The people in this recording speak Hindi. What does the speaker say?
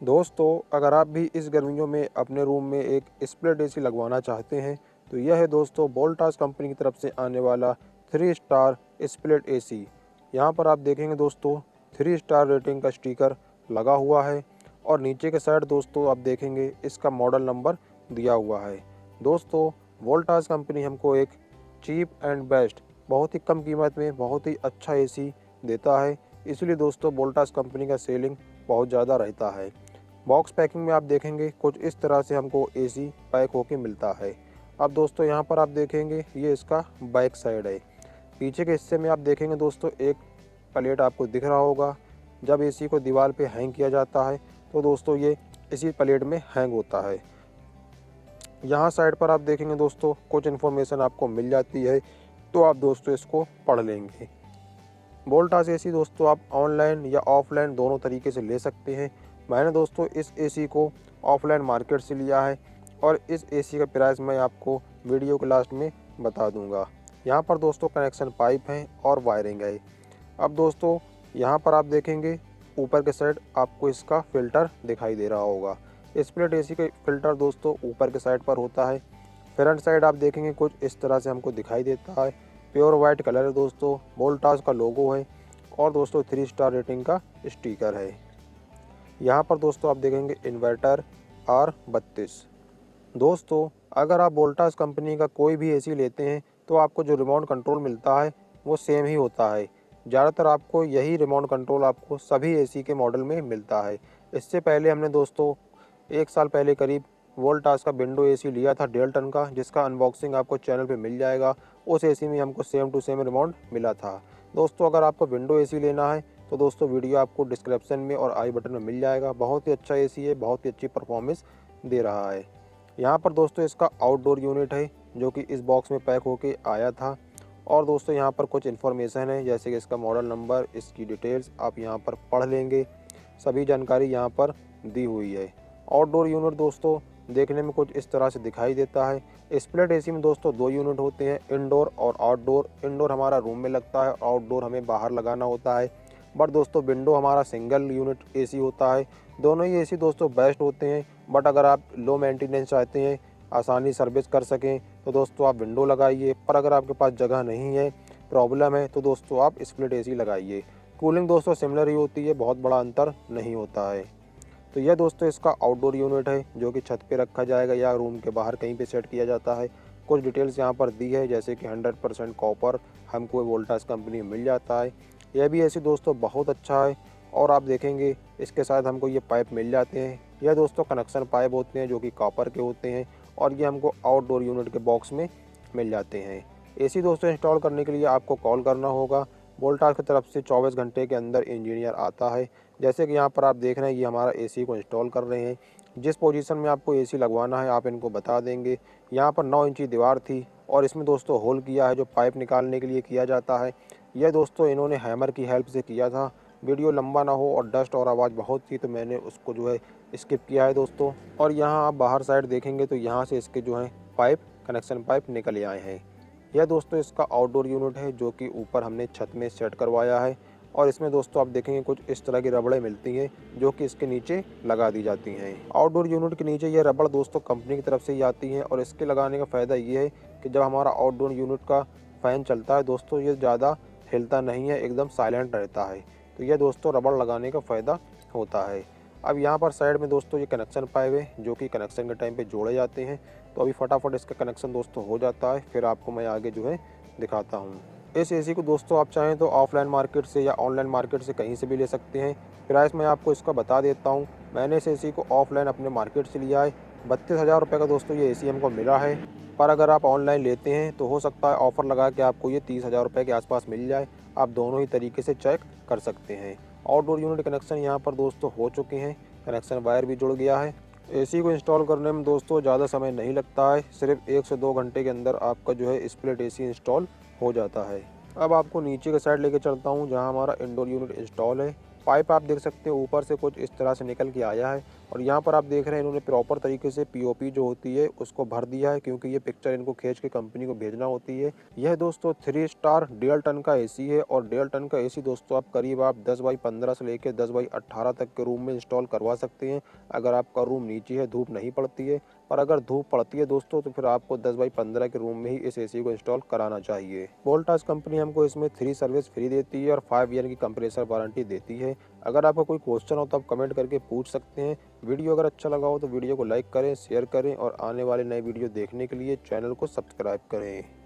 दोस्तों, अगर आप भी इस गर्मियों में अपने रूम में एक स्प्लिट एसी लगवाना चाहते हैं तो यह है दोस्तों वोल्टास कंपनी की तरफ से आने वाला 3 स्टार स्प्लिट एसी। यहाँ पर आप देखेंगे दोस्तों 3 स्टार रेटिंग का स्टिकर लगा हुआ है और नीचे के साइड दोस्तों आप देखेंगे इसका मॉडल नंबर दिया हुआ है। दोस्तों, वोल्टास कंपनी हमको एक चीप एंड बेस्ट बहुत ही कम कीमत में बहुत ही अच्छा एसी देता है, इसलिए दोस्तों वोल्टास कंपनी का सेलिंग बहुत ज़्यादा रहता है। बॉक्स पैकिंग में आप देखेंगे कुछ इस तरह से हमको एसी पैक होके मिलता है। अब दोस्तों यहाँ पर आप देखेंगे ये इसका बैक साइड है। पीछे के हिस्से में आप देखेंगे दोस्तों एक प्लेट आपको दिख रहा होगा। जब एसी को दीवार पे हैंग किया जाता है तो दोस्तों ये इसी प्लेट में हैंग होता है। यहाँ साइड पर आप देखेंगे दोस्तों कुछ इन्फॉर्मेशन आपको मिल जाती है, तो आप दोस्तों इसको पढ़ लेंगे। वोल्टास एसी दोस्तों आप ऑनलाइन या ऑफलाइन दोनों तरीके से ले सकते हैं। मैंने दोस्तों इस एसी को ऑफलाइन मार्केट से लिया है और इस एसी का प्राइस मैं आपको वीडियो के लास्ट में बता दूंगा। यहाँ पर दोस्तों कनेक्शन पाइप हैं और वायरिंग है। अब दोस्तों यहाँ पर आप देखेंगे ऊपर के साइड आपको इसका फ़िल्टर दिखाई दे रहा होगा। स्प्लिट एसी का फ़िल्टर दोस्तों ऊपर के साइड पर होता है। फ्रंट साइड आप देखेंगे कुछ इस तरह से हमको दिखाई देता है। प्योर वाइट कलर है दोस्तों, वोल्टास का लोगो है और दोस्तों 3 स्टार रेटिंग का स्टिकर है। यहाँ पर दोस्तों आप देखेंगे इन्वर्टर R32। दोस्तों, अगर आप वोल्टास कंपनी का कोई भी एसी लेते हैं तो आपको जो रिमोट कंट्रोल मिलता है वो सेम ही होता है। ज़्यादातर आपको यही रिमोट कंट्रोल आपको सभी एसी के मॉडल में मिलता है। इससे पहले हमने दोस्तों 1 साल पहले करीब वोल्टास का विंडो एसी लिया था 1.5 टन का, जिसका अनबॉक्सिंग आपको चैनल पे मिल जाएगा। उस एसी में हमको सेम टू सेम रिमोट मिला था। दोस्तों, अगर आपको विंडो एसी लेना है तो दोस्तों वीडियो आपको डिस्क्रिप्शन में और आई बटन में मिल जाएगा। बहुत ही अच्छा एसी है, बहुत ही अच्छी परफॉर्मेंस दे रहा है। यहाँ पर दोस्तों इसका आउटडोर यूनिट है जो कि इस बॉक्स में पैक होके आया था। और दोस्तों यहाँ पर कुछ इन्फॉर्मेशन है जैसे कि इसका मॉडल नंबर, इसकी डिटेल्स आप यहाँ पर पढ़ लेंगे। सभी जानकारी यहाँ पर दी हुई है। आउटडोर यूनिट दोस्तों देखने में कुछ इस तरह से दिखाई देता है। स्प्लिट एसी में दोस्तों 2 यूनिट होते हैं, इंडोर और आउटडोर। इंडोर हमारा रूम में लगता है, आउटडोर हमें बाहर लगाना होता है। बट दोस्तों विंडो हमारा सिंगल यूनिट एसी होता है। दोनों ही एसी दोस्तों बेस्ट होते हैं, बट अगर आप लो मेंटेनेंस चाहते हैं, आसानी सर्विस कर सकें तो दोस्तों आप विंडो लगाइए। पर अगर आपके पास जगह नहीं है, प्रॉब्लम है, तो दोस्तों आप स्प्लिट एसी लगाइए। कूलिंग दोस्तों सिमिलर ही होती है, बहुत बड़ा अंतर नहीं होता है। तो यह दोस्तों इसका आउटडोर यूनिट है जो कि छत पे रखा जाएगा या रूम के बाहर कहीं पे सेट किया जाता है। कुछ डिटेल्स यहाँ पर दी है जैसे कि 100% कॉपर हमको वोल्टास कंपनी में मिल जाता है। यह भी ऐसी दोस्तों बहुत अच्छा है। और आप देखेंगे इसके साथ हमको ये पाइप मिल जाते हैं। यह दोस्तों कनेक्शन पाइप होते हैं जो कि कॉपर के होते हैं और ये हमको आउटडोर यूनिट के बॉक्स में मिल जाते हैं। एसी दोस्तों इंस्टॉल करने के लिए आपको कॉल करना होगा। वोल्टास की तरफ से 24 घंटे के अंदर इंजीनियर आता है। जैसे कि यहाँ पर आप देख रहे हैं ये हमारा एसी को इंस्टॉल कर रहे हैं। जिस पोजीशन में आपको एसी लगवाना है आप इनको बता देंगे। यहाँ पर 9 इंची दीवार थी और इसमें दोस्तों होल किया है जो पाइप निकालने के लिए किया जाता है। यह दोस्तों इन्होंने हैमर की हेल्प से किया था। वीडियो लंबा ना हो और डस्ट और आवाज़ बहुत थी तो मैंने उसको जो है स्किप किया है दोस्तों। और यहाँ आप बाहर साइड देखेंगे तो यहाँ से इसके जो है पाइप कनेक्शन पाइप निकल आए हैं। यह दोस्तों इसका आउटडोर यूनिट है जो कि ऊपर हमने छत में सेट करवाया है। और इसमें दोस्तों आप देखेंगे कुछ इस तरह की रबड़ें मिलती हैं जो कि इसके नीचे लगा दी जाती हैं। आउटडोर यूनिट के नीचे ये रबड़ दोस्तों कंपनी की तरफ से ही आती हैं और इसके लगाने का फ़ायदा ये है कि जब हमारा आउटडोर यूनिट का फ़ैन चलता है दोस्तों ये ज़्यादा हिलता नहीं है, एकदम साइलेंट रहता है। तो यह दोस्तों रबड़ लगाने का फ़ायदा होता है। अब यहाँ पर साइड में दोस्तों ये कनेक्शन पाइप है जो कि कनेक्शन के टाइम पे जोड़े जाते हैं। तो अभी फटाफट इसका कनेक्शन दोस्तों हो जाता है, फिर आपको मैं आगे जो है दिखाता हूँ। इस एसी को दोस्तों आप चाहें तो ऑफलाइन मार्केट से या ऑनलाइन मार्केट से कहीं से भी ले सकते हैं। प्राइस मैं आपको इसका बता देता हूँ। मैंने इस एसी को ऑफलाइन अपने मार्केट से लिया है। 32,000 रुपये का दोस्तों ये एसी हमको मिला है। पर अगर आप ऑनलाइन लेते हैं तो हो सकता है ऑफ़र लगा के आपको ये 30,000 रुपये के आसपास मिल जाए। आप दोनों ही तरीके से चेक कर सकते हैं। आउटडोर यूनिट कनेक्शन यहाँ पर दोस्तों हो चुके हैं, कनेक्शन वायर भी जुड़ गया है। एसी को इंस्टॉल करने में दोस्तों ज़्यादा समय नहीं लगता है, सिर्फ 1 से 2 घंटे के अंदर आपका जो है स्प्लिट एसी इंस्टॉल हो जाता है। अब आपको नीचे के साइड लेके चलता हूँ जहाँ हमारा इंडोर यूनिट इंस्टॉल है। पाइप आप देख सकते हैं ऊपर से कुछ इस तरह से निकल के आया है और यहाँ पर आप देख रहे हैं इन्होंने प्रॉपर तरीके से पीओपी जो होती है उसको भर दिया है, क्योंकि ये पिक्चर इनको खींच के कंपनी को भेजना होती है। यह दोस्तों 3 स्टार डुअल टन का एसी है और डुअल टन का एसी दोस्तों आप करीब 10 बाई 15 से लेकर 10 बाई 18 तक के रूम में इंस्टॉल करवा सकते हैं, अगर आपका रूम नीचे है, धूप नहीं पड़ती है। पर अगर धूप पड़ती है दोस्तों तो फिर आपको 10 बाई 15 के रूम में ही इस एसी को इंस्टॉल कराना चाहिए। वोल्टास कंपनी हमको इसमें 3 सर्विस फ्री देती है और 5 ईयर की कंप्रेसर वारंटी देती है। अगर आपका कोई क्वेश्चन हो तो आप कमेंट करके पूछ सकते हैं। वीडियो अगर अच्छा लगा हो तो वीडियो को लाइक करें, शेयर करें और आने वाले नए वीडियो देखने के लिए चैनल को सब्सक्राइब करें।